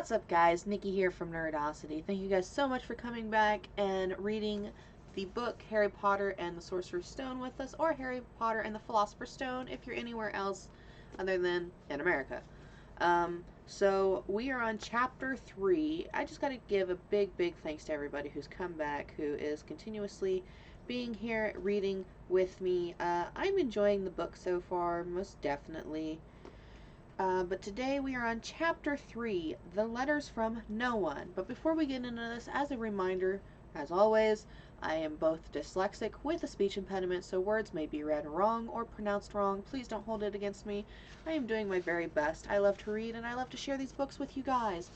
What's up, guys? Nikki here from Nerdosity. Thank you guys so much for coming back and reading the book Harry Potter and the Sorcerer's Stone with us, or Harry Potter and the Philosopher's Stone if you're anywhere else other than in America. So we are on chapter 3. I just got to give a big thanks to everybody who's come back, who is continuously being here reading with me. I'm enjoying the book so far, most definitely. But today we are on chapter 3, The Letters from No One. But before we get into this, as a reminder, as always, I am both dyslexic with a speech impediment, so words may be read wrong or pronounced wrong. Please don't hold it against me. I am doing my very best. I love to read and I love to share these books with you guys.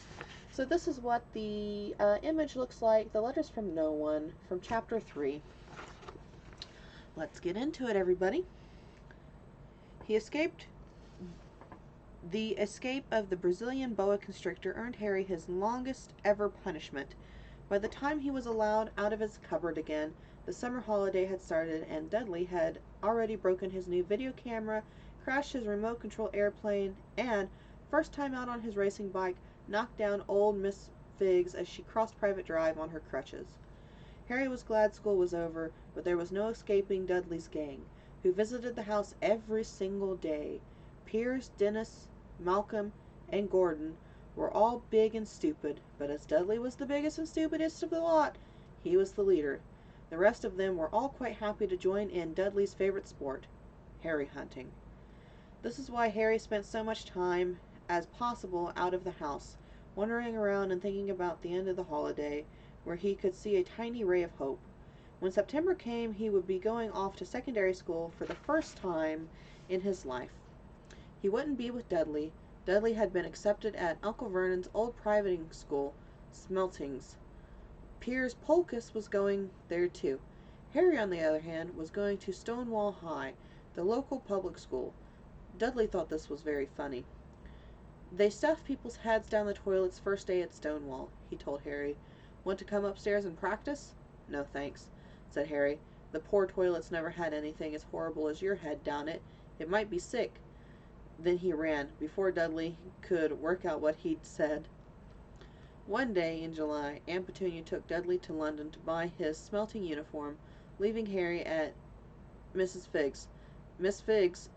So this is what the image looks like, The Letters from No One, from chapter 3. Let's get into it, everybody. He escaped. The escape of the Brazilian boa constrictor earned Harry his longest ever punishment. By the time he was allowed out of his cupboard again, the summer holiday had started, and Dudley had already broken his new video camera, crashed his remote control airplane, and, first time out on his racing bike, knocked down old Miss Figgs as she crossed Private Drive on her crutches. Harry was glad school was over, but there was no escaping Dudley's gang, who visited the house every single day. Piers, Dennis, Malcolm, and Gordon were all big and stupid, but as Dudley was the biggest and stupidest of the lot, he was the leader. The rest of them were all quite happy to join in Dudley's favorite sport, Harry hunting. This is why Harry spent so much time as possible out of the house, wandering around and thinking about the end of the holiday, where he could see a tiny ray of hope. When September came, he would be going off to secondary school for the first time in his life. He wouldn't be with Dudley. Dudley had been accepted at Uncle Vernon's old privating school, Smeltings. Piers Polkiss was going there too. Harry, on the other hand, was going to Stonewall High, the local public school. Dudley thought this was very funny. They stuffed people's heads down the toilets first day at Stonewall, he told Harry. Want to come upstairs and practice? No, thanks, said Harry. The poor toilets never had anything as horrible as your head down it. It might be sick. Then he ran, before Dudley could work out what he'd said. One day in July, Aunt Petunia took Dudley to London to buy his smelting uniform, leaving Harry at Mrs. Figgs. Miss Figgs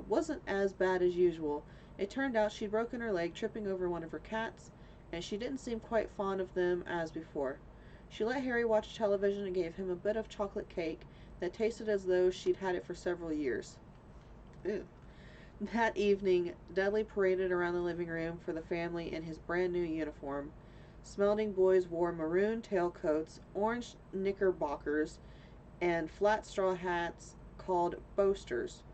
wasn't as bad as usual. It turned out she'd broken her leg tripping over one of her cats, and she didn't seem quite fond of them as before. She let Harry watch television and gave him a bit of chocolate cake that tasted as though she'd had it for several years. Ew. That evening, Dudley paraded around the living room for the family in his brand new uniform. Smelting boys wore maroon tailcoats, orange knickerbockers, and flat straw hats called boasters.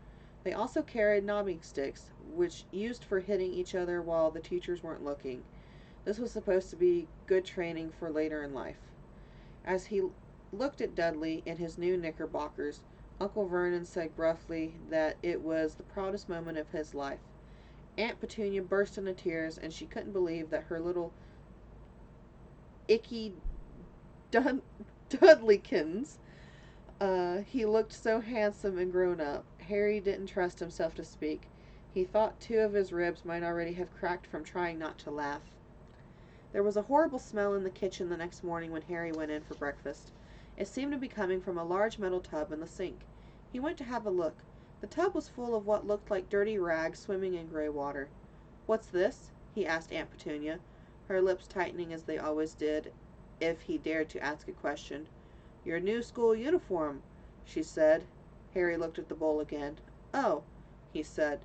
They also carried knobbing sticks, which used for hitting each other while the teachers weren't looking. This was supposed to be good training for later in life. As he looked at Dudley in his new knickerbockers, Uncle Vernon said gruffly that it was the proudest moment of his life. Aunt Petunia burst into tears, and she couldn't believe that her little icky Dudleykins. He looked so handsome and grown up. Harry didn't trust himself to speak. He thought 2 of his ribs might already have cracked from trying not to laugh. There was a horrible smell in the kitchen the next morning when Harry went in for breakfast. It seemed to be coming from a large metal tub in the sink. He went to have a look. The tub was full of what looked like dirty rags swimming in gray water. "What's this?" he asked Aunt Petunia, her lips tightening as they always did if he dared to ask a question. "Your new school uniform," she said. Harry looked at the bowl again. "Oh," he said.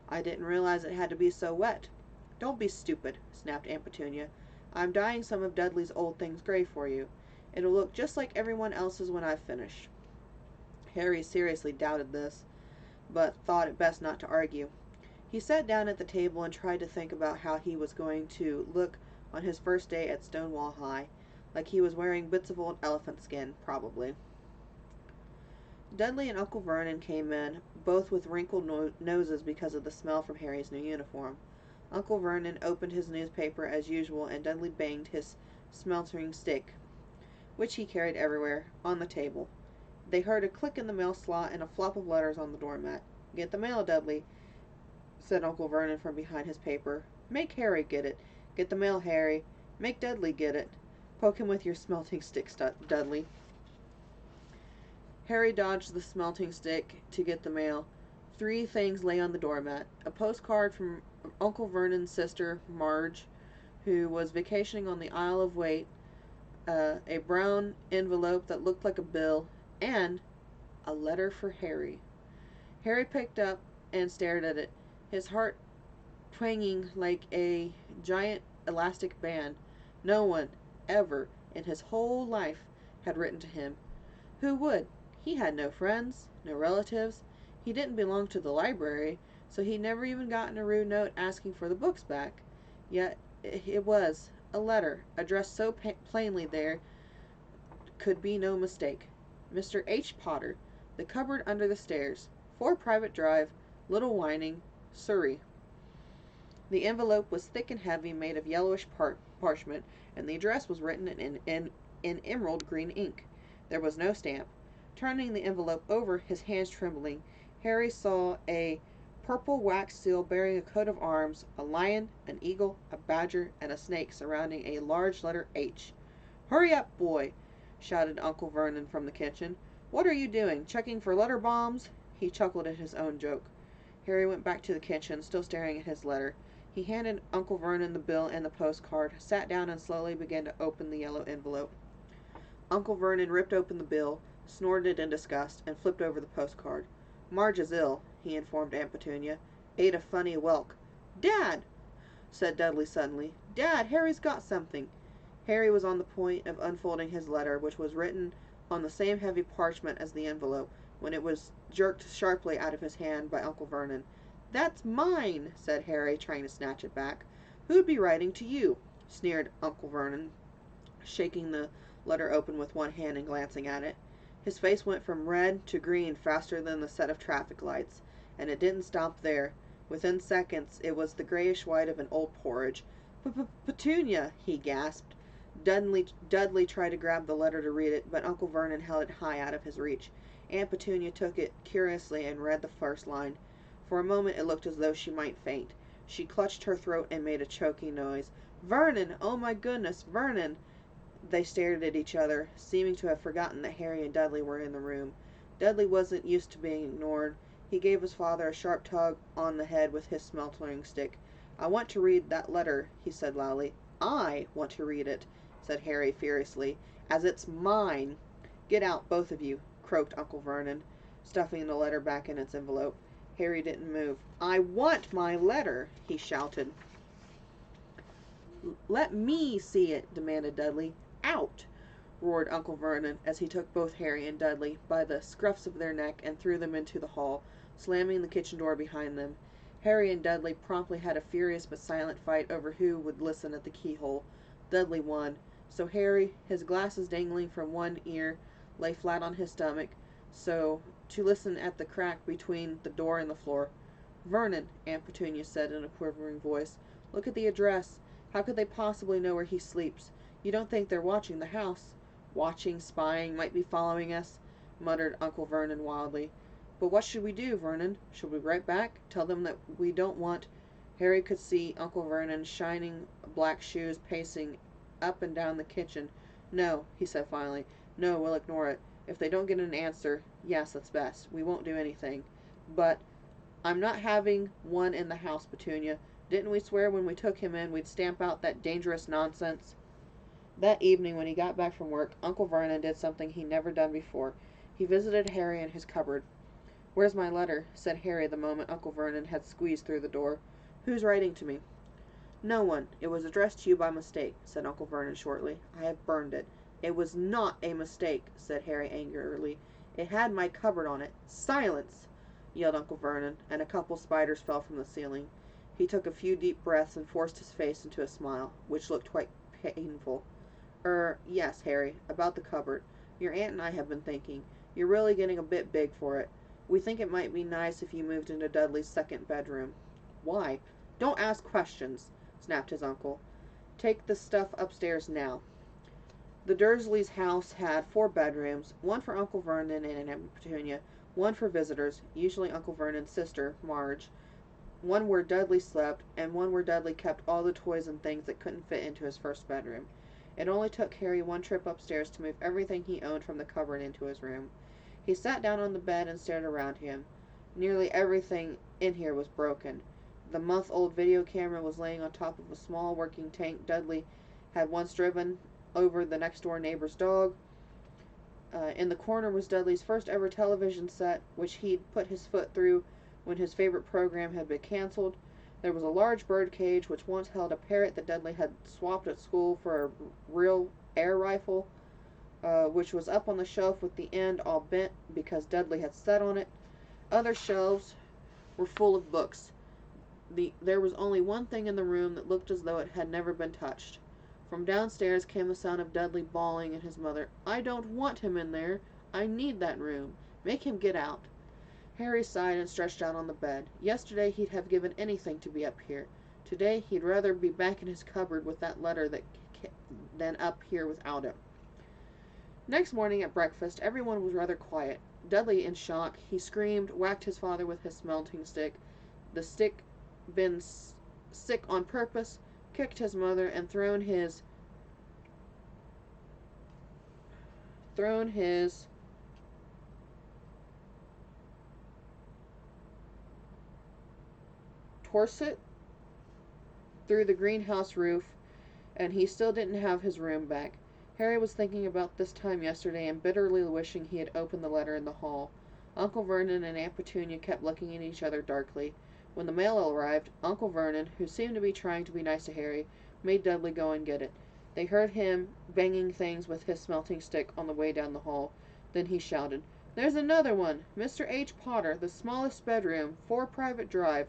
"I didn't realize it had to be so wet." "Don't be stupid," snapped Aunt Petunia. "I'm dyeing some of Dudley's old things gray for you. It'll look just like everyone else's when I've finished." Harry seriously doubted this, but thought it best not to argue. He sat down at the table and tried to think about how he was going to look on his first day at Stonewall High, like he was wearing bits of old elephant skin, probably. Dudley and Uncle Vernon came in, both with wrinkled noses because of the smell from Harry's new uniform. Uncle Vernon opened his newspaper as usual, and Dudley banged his smelting stick, which he carried everywhere, on the table. They heard a click in the mail slot and a flop of letters on the doormat. "Get the mail, Dudley," said Uncle Vernon from behind his paper. "Make Harry get it. Get the mail, Harry. Make Dudley get it. Poke him with your smelting stick, Dudley. Harry dodged the smelting stick to get the mail. 3 things lay on the doormat. A postcard from Uncle Vernon's sister, Marge, who was vacationing on the Isle of Wight, a brown envelope that looked like a bill, and a letter for Harry. Harry picked up and stared at it, his heart twanging like a giant elastic band. No one, ever, in his whole life, had written to him. Who would? He had no friends, no relatives. He didn't belong to the library, so he'd never even gotten a rude note asking for the books back. Yet it was a letter, addressed so plainly there could be no mistake. Mr. H. Potter, The Cupboard Under the Stairs, 4 Private Drive, Little Whining, Surrey. The envelope was thick and heavy, made of yellowish parchment, and the address was written in emerald green ink. There was no stamp. Turning the envelope over, his hands trembling, Harry saw a purple wax seal bearing a coat of arms, a lion, an eagle, a badger, and a snake surrounding a large letter H. "Hurry up, boy!" shouted Uncle Vernon from the kitchen. "What are you doing? Checking for letter bombs?" He chuckled at his own joke. Harry went back to the kitchen, still staring at his letter. He handed Uncle Vernon the bill and the postcard, sat down and slowly began to open the yellow envelope. Uncle Vernon ripped open the bill, snorted in disgust, and flipped over the postcard. "Marge is ill," he informed Aunt Petunia. "Ate a funny whelk." "Dad!" said Dudley suddenly. "Dad, Harry's got something." Harry was on the point of unfolding his letter, which was written on the same heavy parchment as the envelope, when it was jerked sharply out of his hand by Uncle Vernon. "That's mine," said Harry, trying to snatch it back. "Who'd be writing to you?" sneered Uncle Vernon, shaking the letter open with one hand and glancing at it. His face went from red to green faster than the set of traffic lights, and it didn't stop there. Within seconds, it was the grayish white of an old porridge. "Petunia!" he gasped. Dudley tried to grab the letter to read it, but Uncle Vernon held it high out of his reach. Aunt Petunia took it curiously and read the first line. For a moment it looked as though she might faint. She clutched her throat and made a choking noise. "Vernon! Oh, my goodness, Vernon!" They stared at each other, seeming to have forgotten that Harry and Dudley were in the room. Dudley wasn't used to being ignored. He gave his father a sharp tug on the head with his smelting stick. "I want to read that letter," he said loudly. "I want to read it," said Harry furiously, "as it's mine." "Get out, both of you," croaked Uncle Vernon, stuffing the letter back in its envelope. Harry didn't move. "I want my letter," he shouted. "Let me see it," demanded Dudley. "Out!" roared Uncle Vernon, as he took both Harry and Dudley by the scruffs of their neck and threw them into the hall, slamming the kitchen door behind them. Harry and Dudley promptly had a furious but silent fight over who would listen at the keyhole. Dudley won, so Harry, his glasses dangling from one ear, lay flat on his stomach, so to listen at the crack between the door and the floor. "Vernon," Aunt Petunia said in a quivering voice, "look at the address. How could they possibly know where he sleeps? You don't think they're watching the house?" "Watching, spying, might be following us," muttered Uncle Vernon wildly. "But what should we do, Vernon? Should we write back? Tell them that we don't want—" Harry could see Uncle Vernon's shining black shoes pacing up and down the kitchen. "No," he said finally. "No, we'll ignore it. If they don't get an answer, yes, that's best. We won't do anything. But I'm not having one in the house, Petunia. Didn't we swear when we took him in we'd stamp out that dangerous nonsense?" That evening, when he got back from work, Uncle Vernon did something he'd never done before. He visited Harry in his cupboard. "Where's my letter?" said Harry the moment Uncle Vernon had squeezed through the door. "Who's writing to me?" "No one. It was addressed to you by mistake," said Uncle Vernon shortly. "I have burned it." "It was not a mistake," said Harry angrily. "It had my cupboard on it." "Silence!" yelled Uncle Vernon, and a couple spiders fell from the ceiling. He took a few deep breaths and forced his face into a smile, which looked quite painful. Yes, Harry, about the cupboard. Your aunt and I have been thinking. You're really getting a bit big for it. We think it might be nice if you moved into Dudley's second bedroom." "Why?" "Don't ask questions," snapped his uncle. "Take the stuff upstairs now." The Dursleys' house had 4 bedrooms, one for Uncle Vernon and Aunt Petunia, one for visitors, usually Uncle Vernon's sister, Marge, one where Dudley slept, and one where Dudley kept all the toys and things that couldn't fit into his first bedroom. It only took Harry one trip upstairs to move everything he owned from the cupboard into his room. He sat down on the bed and stared around him. Nearly everything in here was broken. The month-old video camera was laying on top of a small working tank Dudley had once driven over the next-door neighbor's dog. In the corner was Dudley's first ever television set, which he'd put his foot through when his favorite program had been canceled. There was a large bird cage which once held a parrot that Dudley had swapped at school for a real air rifle, which was up on the shelf with the end all bent because Dudley had sat on it. Other shelves were full of books. There was only one thing in the room that looked as though it had never been touched. From downstairs came the sound of Dudley bawling at his mother. "I don't want him in there. I need that room. Make him get out." Harry sighed and stretched out on the bed. Yesterday he'd have given anything to be up here. Today he'd rather be back in his cupboard with that letter than up here without it. Next morning at breakfast, everyone was rather quiet. Dudley in shock, he screamed, whacked his father with his smelting stick. The stick been sick on purpose, kicked his mother, and thrown his torset through the greenhouse roof, and he still didn't have his room back. Harry was thinking about this time yesterday and bitterly wishing he had opened the letter in the hall. Uncle Vernon and Aunt Petunia kept looking at each other darkly. When the mail arrived, Uncle Vernon, who seemed to be trying to be nice to Harry, made Dudley go and get it. They heard him banging things with his smelting stick on the way down the hall. Then he shouted, "There's another one! Mr. H. Potter, the smallest bedroom, 4 private drive."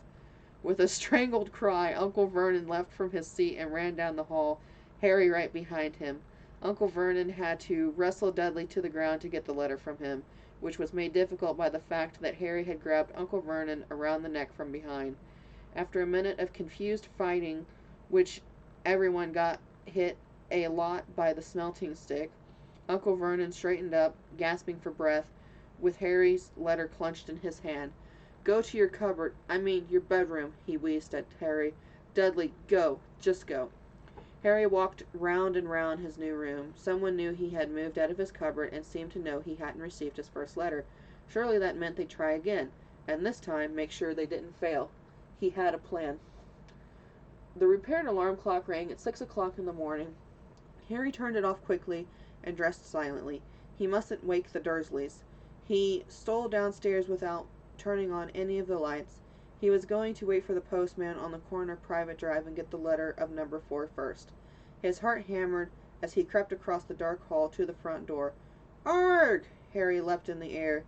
With a strangled cry, Uncle Vernon left from his seat and ran down the hall, Harry right behind him. Uncle Vernon had to wrestle Dudley to the ground to get the letter from him, which was made difficult by the fact that Harry had grabbed Uncle Vernon around the neck from behind. After a minute of confused fighting, which everyone got hit a lot by the smelting stick, Uncle Vernon straightened up, gasping for breath, with Harry's letter clenched in his hand. "Go to your cupboard, your bedroom," he wheezed at Harry. "Dudley, go, just go." Harry walked round and round his new room. Someone knew he had moved out of his cupboard and seemed to know he hadn't received his first letter. Surely that meant they'd try again, and this time make sure they didn't fail. He had a plan. The repaired alarm clock rang at 6 o'clock in the morning. Harry turned it off quickly and dressed silently. He mustn't wake the Dursleys. He stole downstairs without turning on any of the lights. He was going to wait for the postman on the corner private drive and get the letter of number 4 first. His heart hammered as he crept across the dark hall to the front door. "Arg!" Harry leapt in the air.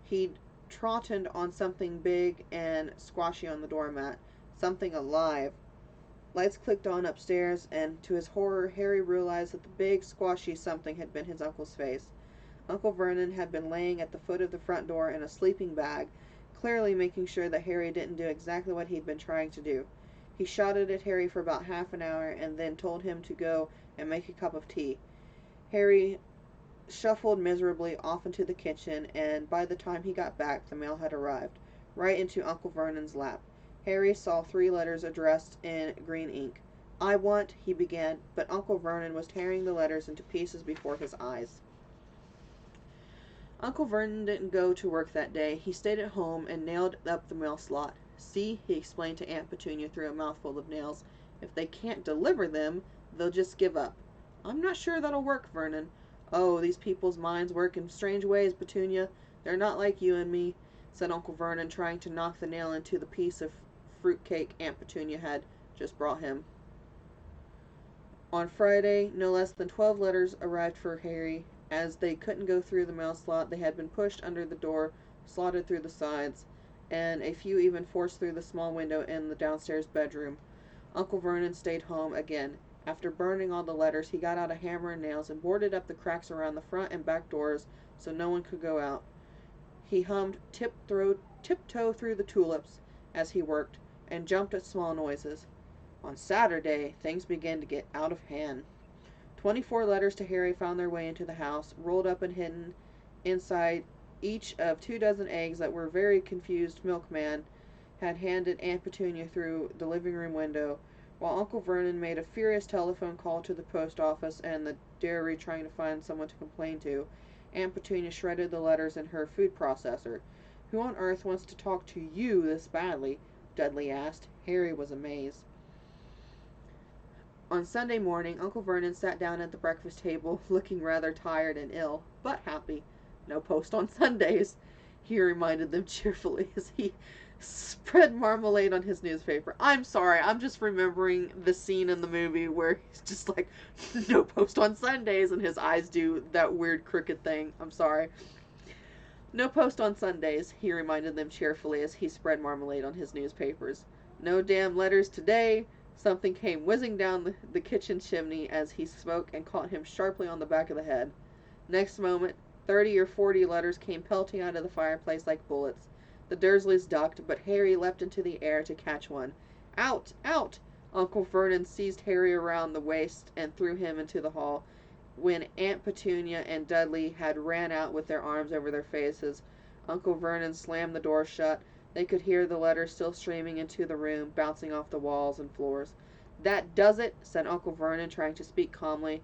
He'd trotted on something big and squashy on the doormat. Something alive. Lights clicked on upstairs, and to his horror, Harry realized that the big, squashy something had been his uncle's face. Uncle Vernon had been laying at the foot of the front door in a sleeping bag, clearly making sure that Harry didn't do exactly what he'd been trying to do. He shouted at Harry for about half an hour and then told him to go and make a cup of tea. Harry shuffled miserably off into the kitchen, and by the time he got back, the mail had arrived, right into Uncle Vernon's lap. Harry saw 3 letters addressed in green ink. "I want," he began, but Uncle Vernon was tearing the letters into pieces before his eyes. Uncle Vernon didn't go to work that day. He stayed at home and nailed up the mail slot. "See," he explained to Aunt Petunia through a mouthful of nails, "if they can't deliver them, they'll just give up." "I'm not sure that'll work, Vernon." "Oh, these people's minds work in strange ways, Petunia. They're not like you and me," said Uncle Vernon, trying to knock the nail into the piece of fruit cake Aunt Petunia had just brought him. On Friday, no less than 12 letters arrived for Harry. As they couldn't go through the mail slot, they had been pushed under the door, slotted through the sides, and a few even forced through the small window in the downstairs bedroom. Uncle Vernon stayed home again. After burning all the letters, he got out a hammer and nails and boarded up the cracks around the front and back doors so no one could go out. He hummed tiptoe through the tulips as he worked, and jumped at small noises. On Saturday, things began to get out of hand. 24 letters to Harry found their way into the house, rolled up and hidden inside each of 2 dozen eggs that were very confused milkman had handed Aunt Petunia through the living room window, while Uncle Vernon made a furious telephone call to the post office and the dairy trying to find someone to complain to. Aunt Petunia shredded the letters in her food processor. "Who on earth wants to talk to you this badly?" Dudley asked. Harry was amazed. On Sunday morning, Uncle Vernon sat down at the breakfast table, looking rather tired and ill, but happy. "No post on Sundays," he reminded them cheerfully as he spread marmalade on his newspaper. I'm sorry, I'm just remembering the scene in the movie where he's just like, "No post on Sundays," and his eyes do that weird crooked thing. I'm sorry. "No post on Sundays," he reminded them cheerfully as he spread marmalade on his newspapers. "No damn letters today." Something came whizzing down the kitchen chimney as he spoke and caught him sharply on the back of the head. Next moment, 30 or 40 letters came pelting out of the fireplace like bullets. The Dursleys ducked, but Harry leapt into the air to catch one. "Out! Out!" Uncle Vernon seized Harry around the waist and threw him into the hall. When Aunt Petunia and Dudley had ran out with their arms over their faces, Uncle Vernon slammed the door shut. They could hear the letters still streaming into the room, bouncing off the walls and floors. "That does it," said Uncle Vernon, trying to speak calmly,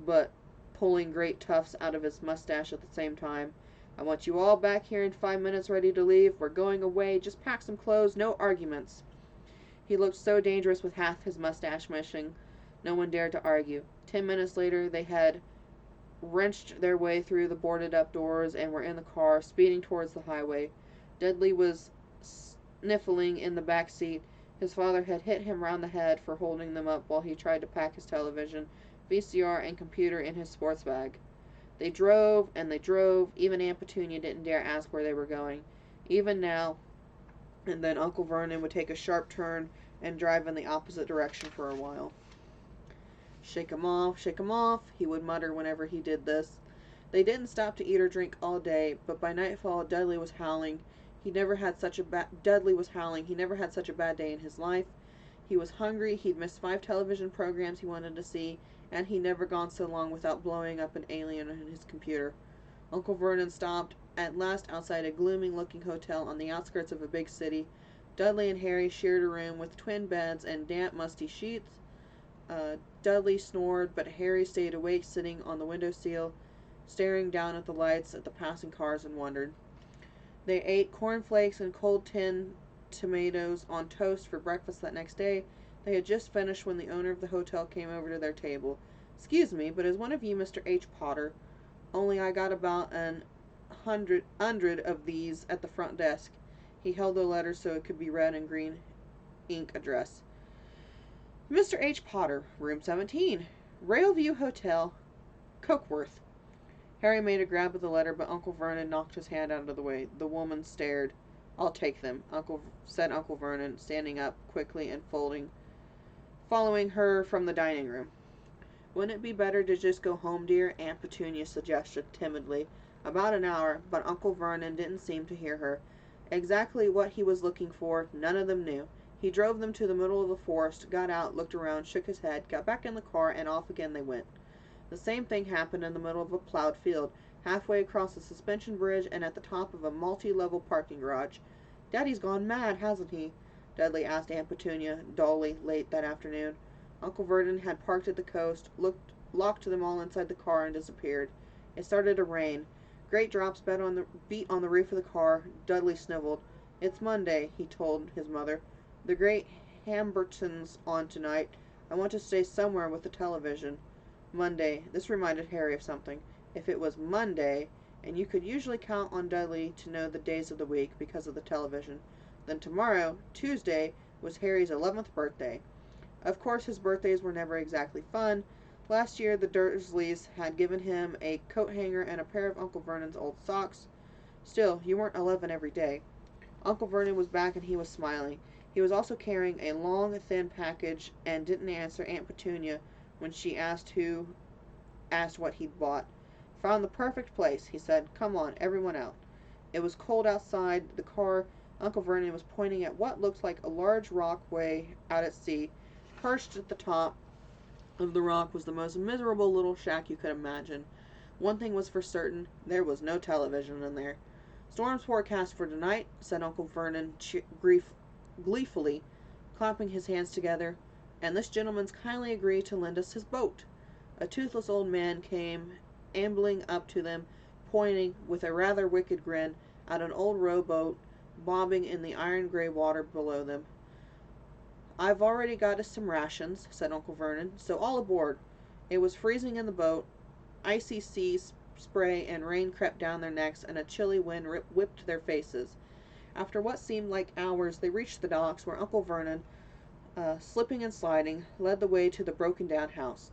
but pulling great tufts out of his mustache at the same time. "I want you all back here in 5 minutes ready to leave. We're going away. Just pack some clothes. No arguments." He looked so dangerous with half his mustache missing. No one dared to argue. 10 minutes later, they had wrenched their way through the boarded-up doors and were in the car, speeding towards the highway. Dudley was sniffling in the back seat. His father had hit him round the head for holding them up while he tried to pack his television, VCR, and computer in his sports bag. They drove, and they drove. Even Aunt Petunia didn't dare ask where they were going. Even now and then Uncle Vernon would take a sharp turn and drive in the opposite direction for a while. Shake 'em off," he would mutter whenever he did this. They didn't stop to eat or drink all day, but by nightfall Dudley was howling. He never had such a bad day in his life. He was hungry, he'd missed 5 television programs he wanted to see, and he'd never gone so long without blowing up an alien on his computer. Uncle Vernon stopped at last outside a gloomy-looking hotel on the outskirts of a big city. Dudley and Harry shared a room with twin beds and damp, musty sheets. Dudley snored, but Harry stayed awake, sitting on the windowsill, staring down at the lights at the passing cars, and wondered. They ate cornflakes and cold tinned tomatoes on toast for breakfast that next day. They had just finished when the owner of the hotel came over to their table. "Excuse me, but is one of you Mr. H. Potter? Only I got about 100 of these at the front desk." He held the letter so it could be read in green ink address. "Mr. H. Potter, room 17, Railview Hotel, Cokeworth." Harry made a grab at the letter, but Uncle Vernon knocked his hand out of the way. The woman stared. "I'll take them," said Uncle Vernon, standing up quickly and following her from the dining room. "Wouldn't it be better to just go home, dear?" Aunt Petunia suggested timidly. "About an hour," but Uncle Vernon didn't seem to hear her. Exactly what he was looking for, none of them knew. He drove them to the middle of the forest, got out, looked around, shook his head, got back in the car, and off again they went. The same thing happened in the middle of a plowed field, halfway across a suspension bridge, and at the top of a multi-level parking garage. "Daddy's gone mad, hasn't he?" Dudley asked Aunt Petunia dully late that afternoon. Uncle Vernon had parked at the coast, locked them all inside the car, and disappeared. It started to rain. Great drops beat on the roof of the car. Dudley sniveled. "It's Monday," he told his mother. "The great Hamberton's on tonight. I want to stay somewhere with the television." Monday. This reminded Harry of something. If it was Monday, and you could usually count on Dudley to know the days of the week because of the television, then tomorrow, Tuesday, was Harry's 11th birthday. Of course, his birthdays were never exactly fun. Last year, the Dursleys had given him a coat hanger and a pair of Uncle Vernon's old socks. Still, you weren't 11 every day. Uncle Vernon was back and he was smiling. He was also carrying a long, thin package and didn't answer Aunt Petunia when she asked what he'd bought. "Found the perfect place," he said. "Come on, everyone out." It was cold outside the car. Uncle Vernon was pointing at what looked like a large rock way out at sea. Perched at the top of the rock was the most miserable little shack you could imagine. One thing was for certain, there was no television in there. "Storms forecast for tonight," said Uncle Vernon gleefully, clapping his hands together, and this gentleman's kindly agreed to lend us his boat. A toothless old man came ambling up to them, pointing, with a rather wicked grin, at an old rowboat bobbing in the iron-gray water below them. "I've already got us some rations," said Uncle Vernon, "so all aboard." It was freezing in the boat. Icy seas, spray, and rain crept down their necks, and a chilly wind whipped their faces. After what seemed like hours, they reached the docks, where Uncle Vernon, slipping and sliding, led the way to the broken-down house.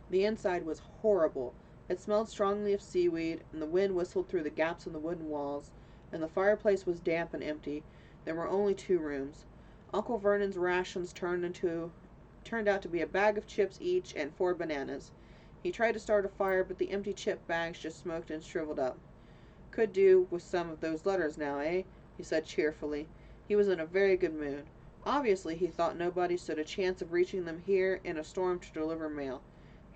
The inside was horrible. It smelled strongly of seaweed, and the wind whistled through the gaps in the wooden walls, and the fireplace was damp and empty. There were only 2 rooms. Uncle Vernon's rations turned out to be a bag of chips each and 4 bananas. He tried to start a fire, but the empty chip bags just smoked and shriveled up. "Could do with some of those letters now, eh?" he said cheerfully. He was in a very good mood. Obviously, he thought nobody stood a chance of reaching them here in a storm to deliver mail.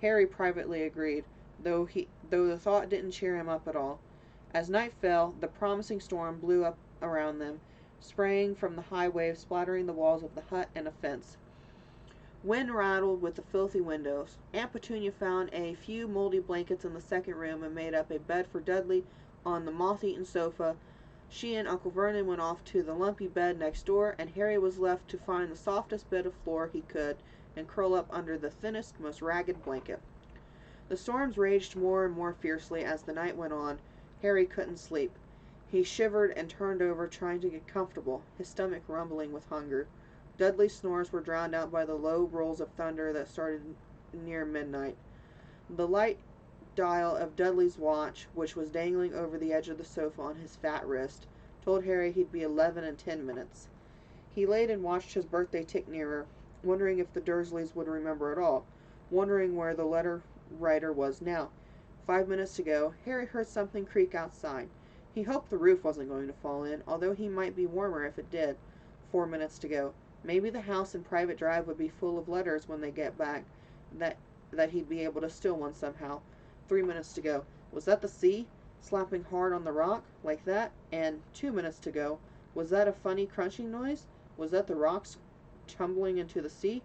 Harry privately agreed, though the thought didn't cheer him up at all. As night fell, the promising storm blew up around them, spraying from the high waves, splattering the walls of the hut and a fence. Wind rattled with the filthy windows. Aunt Petunia found a few moldy blankets in the second room and made up a bed for Dudley on the moth-eaten sofa. She and Uncle Vernon went off to the lumpy bed next door, and Harry was left to find the softest bit of floor he could and curl up under the thinnest, most ragged blanket. The storms raged more and more fiercely as the night went on. Harry couldn't sleep. He shivered and turned over, trying to get comfortable, his stomach rumbling with hunger. Dudley's snores were drowned out by the low rolls of thunder that started near midnight. The light dial of Dudley's watch, which was dangling over the edge of the sofa on his fat wrist, told Harry he'd be 11 in 10 minutes. He laid and watched his birthday tick nearer, wondering if the Dursleys would remember at all, wondering where the letter writer was now. 5 minutes to go, Harry heard something creak outside. He hoped the roof wasn't going to fall in, although he might be warmer if it did. 4 minutes to go. Maybe the house and private drive would be full of letters when they get back, that he'd be able to steal one somehow. 3 minutes to go. Was that the sea, slapping hard on the rock, like that? And 2 minutes to go. Was that a funny crunching noise? Was that the rocks tumbling into the sea?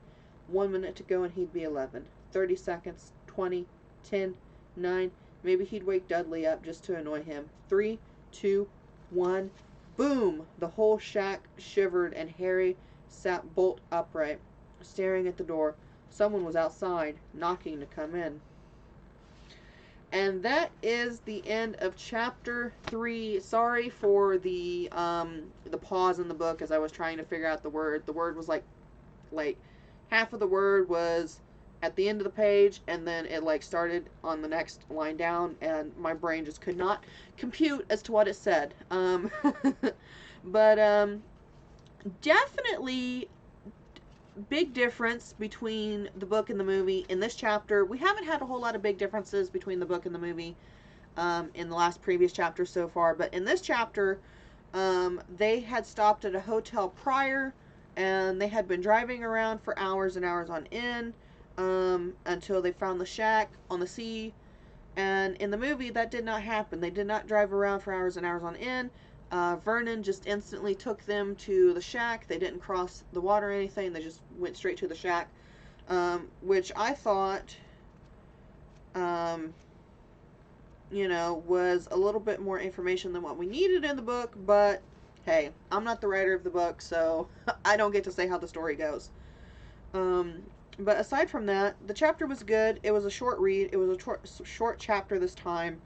1 minute to go and he'd be 11. 30 seconds. 20. 10. 9. Maybe he'd wake Dudley up just to annoy him. 3, 2, 1. Boom! The whole shack shivered, and Harry sat bolt upright, staring at the door. Someone was outside, knocking to come in. And that is the end of chapter 3. Sorry for the pause in the book as I was trying to figure out the word. The word was like half of the word was at the end of the page, and then it started on the next line down, and my brain just could not compute as to what it said. But definitely big difference between the book and the movie. In this chapter, we haven't had a whole lot of big differences between the book and the movie in the last previous chapter so far, but in this chapter, they had stopped at a hotel prior, and they had been driving around for hours and hours on end until they found the shack on the sea. And in the movie, that did not happen. They did not drive around for hours and hours on end. Vernon just instantly took them to the shack. They didn't cross the water or anything. They just went straight to the shack, which I thought, was a little bit more information than what we needed in the book. But hey, I'm not the writer of the book, so I don't get to say how the story goes. But aside from that, the chapter was good. It was a short read. It was a short chapter this time.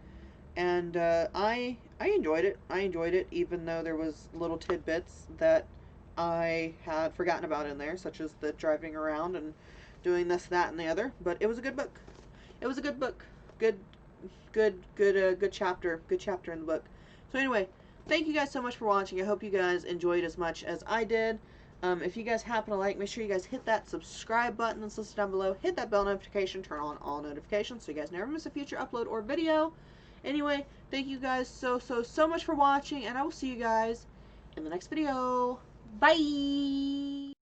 And I enjoyed it. I enjoyed it, even though there was little tidbits that I had forgotten about in there, such as the driving around and doing this, that, and the other. But it was a good book. It was a good book. Good chapter. Good chapter in the book. So anyway, thank you guys so much for watching. I hope you guys enjoyed as much as I did. If you guys happen to like, make sure you guys hit that subscribe button that's listed down below. Hit that bell notification. Turn on all notifications so you guys never miss a future upload or video. Anyway, thank you guys so much for watching, and I will see you guys in the next video. Bye!